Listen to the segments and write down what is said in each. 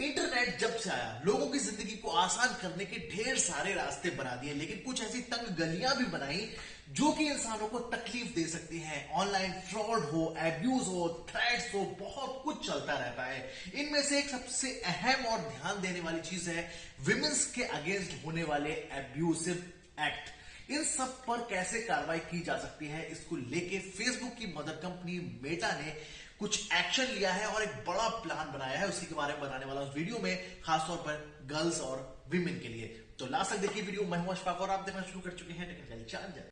Internet जब से आया लोगों की जिंदगी को आसान करने के ढेर सारे रास्ते बना दिए, लेकिन कुछ ऐसी तंग गलियां भी बनाई जो कि इंसानों को तकलीफ दे सकती हैं। ऑनलाइन फ्रॉड हो, एब्यूज हो, थ्रेट्स हो, बहुत कुछ चलता रहता है। इनमें से एक सबसे अहम और ध्यान देने वाली चीज है विमेंस के अगेंस्ट होने वाले एब्यूसिव एक्ट। इन सब पर कैसे कार्रवाई की जा सकती है, इसको लेके फेसबुक की मदर कंपनी मेटा ने कुछ एक्शन लिया है और एक बड़ा प्लान बनाया है। उसी के बारे में बनाने वाला उस वीडियो में खासतौर पर गर्ल्स और विमेन के लिए। तो लास्ट तक देखिए वीडियो। मैं हूं अशफाक और आप देखना शुरू कर चुके हैं टेक्निकल चैलेंजर।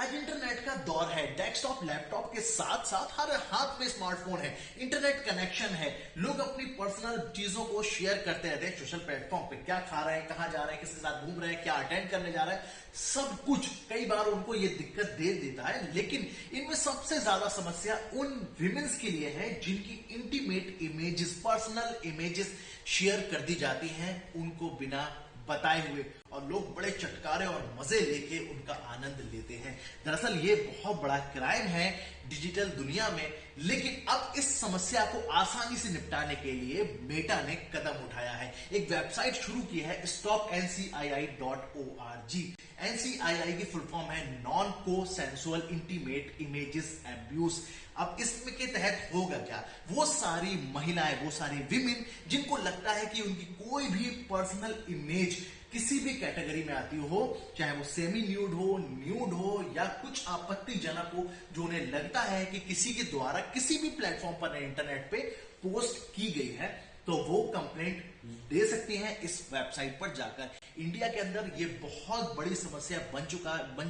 आज इंटरनेट का दौर है। डेस्कटॉप लैपटॉप के साथ साथ हर हाथ में स्मार्टफोन है, इंटरनेट कनेक्शन है। लोग अपनी पर्सनल चीजों को शेयर करते रहते हैं सोशल प्लेटफॉर्म पे। क्या खा रहे हैं, कहां जा रहे हैं, किसके साथ घूम रहे हैं, क्या अटेंड करने जा रहे हैं, सब कुछ कई बार उनको ये दिक्कत दे देता है। लेकिन इनमें सबसे ज्यादा समस्या उन विमेंस के लिए है जिनकी intimate images, personal images share कर दी जाती हैं उनको बिना बताए हुए, और लोग बड़े चटकारे और मजे लेके उनका आनंद लेते हैं। दरअसल ये बहुत बड़ा क्राइम है डिजिटल दुनिया में। लेकिन अब इस समस्या को आसानी से निपटाने के लिए मेटा ने कदम उठाया है। एक वेबसाइट शुरू की है stopncii.org। एनसीआईआई की फुल फॉर्म है नॉन कोसेंसुअल इंटीमेट इमेजेस एब्यूज। अब इसमें के तहत होगा क्या? वो सारी महिलाएं, वो सारी विमेन जिनको लगता है कि उनकी कोई भी पर्सनल इमेज किसी भी कैटेगरी में आती हो, चाहे वो सेमी न्यूड हो, न्यूड हो या कुछ आपत्तिजनक हो, जो उन्हें लगता है कि किसी के द्वारा किसी भी प्लेटफॉर्म पर इंटरनेट पे पोस्ट की गई है, तो वो कंप्लेंट दे सकती हैं इस वेबसाइट पर जाकर। इंडिया के अंदर ये बहुत बड़ी समस्या बन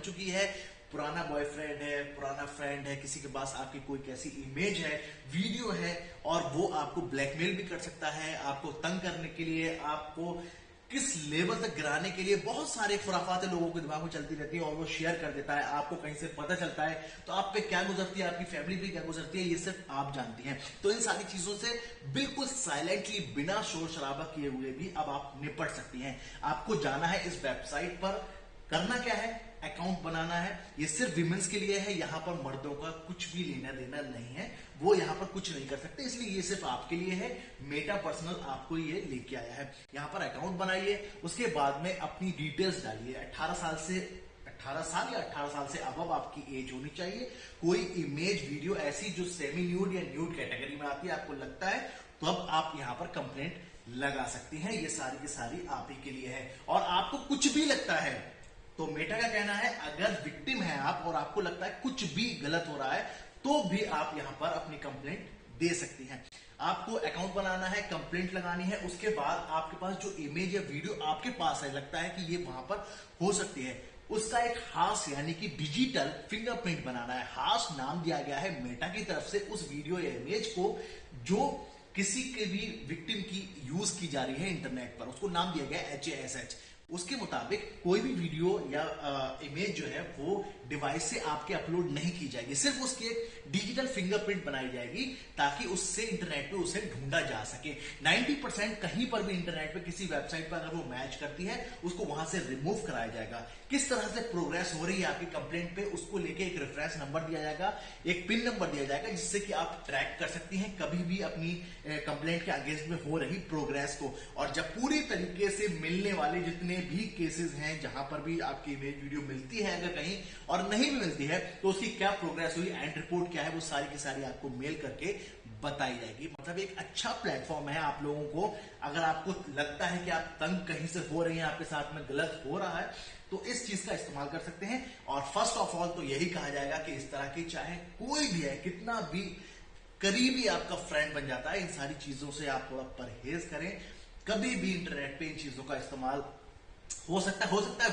चुकी है। पुराना बॉयफ्रेंड है, पुराना फ्रेंड है, किसी के पास आपकी कोई कैसी इमेज है, वीडियो है, और वो आपको ब्लैकमेल भी कर सकता है, आपको तंग करने के लिए, आपको किस लेवल तक गिराने के लिए बहुत सारे खुराफातें लोगों के दिमाग में चलती रहती है, और वो शेयर कर देता है। आपको कहीं से पता चलता है तो आप पे क्या गुजरती है, आपकी फैमिली पे क्या गुजरती है, ये सिर्फ आप जानती हैं। तो इन सारी चीजों से बिल्कुल साइलेंटली, बिना शोर शराबा किए हुए भी अब आप निपट सकती हैं। आपको जाना है इस वेबसाइट पर, करना क्या है, अकाउंट बनाना है। ये सिर्फ विमेंस के लिए है, यहां पर मर्दों का कुछ भी लेना देना नहीं है, वो यहां पर कुछ नहीं कर सकते, इसलिए ये सिर्फ आपके लिए है। मेटा पर्सनल आपको ये लेके आया है। यहां पर अकाउंट बनाइए, उसके बाद में अपनी डिटेल्स डालिए। 18 साल या 18 साल से अब आपकी एज होनी चाहिए। कोई इमेज, वीडियो ऐसी जो सेमी न्यूड या न्यूड कैटेगरी में आती है, आपको लगता है, तो अब आप यहां पर कंप्लेंट लगा सकती हैं। ये सारी की सारी आप ही के लिए है। और आपको कुछ भी लगता है तो मेटा का कहना है, अगर विक्टिम है आप और आपको लगता है कुछ भी गलत हो रहा है, तो भी आप यहां पर अपनी कंप्लेंट दे सकती हैं। आपको अकाउंट बनाना है, कंप्लेंट लगानी है, उसके बाद आपके पास जो इमेज या वीडियो आपके पास है, लगता है कि ये वहां पर हो सकती है, उसका एक हाश यानी कि डिजिटल फिंगरप्रिंट बनाना है। हाश नाम दिया गया है मेटा की तरफ से उस वीडियो या इमेज को जो किसी के भी विक्टिम की यूज की जा रही है इंटरनेट पर, उसको नाम दिया गया है HASH। उसके मुताबिक कोई भी वीडियो या इमेज जो है वो डिवाइस से आपके अपलोड नहीं की जाएगी, सिर्फ उसकी एक डिजिटल फिंगरप्रिंट बनाई जाएगी ताकि उससे इंटरनेट पे उसे ढूंढा जा सके। 90% कहीं पर भी इंटरनेट पे किसी वेबसाइट पर अगर वो मैच करती है, उसको वहां से रिमूव कराया जाएगा। किस तरह से प्रोग्रेस हो रही है आपकी कंप्लेंट पे, उसको लेके एक रेफरेंस नंबर दिया जाएगा, एक पिन नंबर दिया जाएगा, जिससे कि आप ट्रैक कर सकती हैं कभी भी अपनी कंप्लेंट के अगेंस्ट में हो रही प्रोग्रेस को। और जब पूरी तरीके से मिलने वाले जितने भी केसेस हैं जहां पर भी आपकी इमेज वीडियो मिलती है, अगर कहीं और नहीं भी मिलती है, तो उसकी क्या प्रोग्रेस हुई, एंड रिपोर्ट क्या है, वो सारी की सारी आपको मेल करके बताई जाएगी। मतलब एक अच्छा प्लेटफॉर्म है आप लोगों को। अगर आपको लगता है कि आप तंग कहीं से हो रही हैं, आपके साथ में गलत हो रहा है, तो इस चीज का इस्तेमाल कर सकते हैं। और फर्स्ट ऑफ ऑल तो यही कहा जाएगा कि इस तरह की, चाहे कोई भी है, कितना भी करीबी आपका फ्रेंड बन जाता है, इन सारी चीजों से आप थोड़ा परहेज करें। कभी भी इंटरनेट पे इन चीजों का इस्तेमाल हो सकता है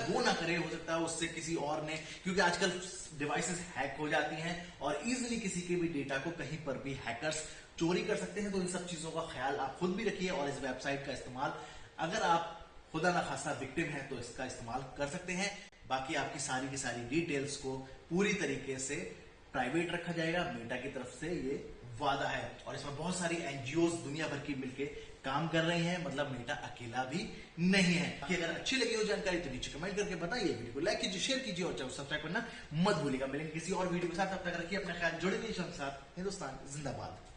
वो ना करे, हो सकता है उससे किसी और ने, क्योंकि आजकल डिवाइसेस हैक हो जाती हैं और इजीली किसी के भी डेटा को कहीं पर भी हैकर्स चोरी कर सकते हैं। तो इन सब चीजों का ख्याल आप खुद भी रखिए, और इस वेबसाइट का इस्तेमाल, अगर आप खुदा ना खासा विक्टिम है, तो इसका इस्तेमाल कर सकते हैं। बाकी आपकी सारी की सारी डिटेल्स को पूरी तरीके से प्राइवेट रखा जाएगा, मेटा की तरफ से ये वादा है। और इसमें बहुत सारी एनजीओ दुनिया भर की मिलकर काम कर रहे हैं, मतलब मेटा अकेला भी नहीं है। कि अगर अच्छी लगी हो जानकारी तो नीचे कमेंट करके बताइए, वीडियो को लाइक कीजिए, शेयर कीजिए और चैनल सब्सक्राइब करना मत भूलिएगा। मिलेंगे किसी और वीडियो के साथ, तब तक रखिए अपना ख्याल, जुड़े रहिए साथ। हिंदुस्तान जिंदाबाद।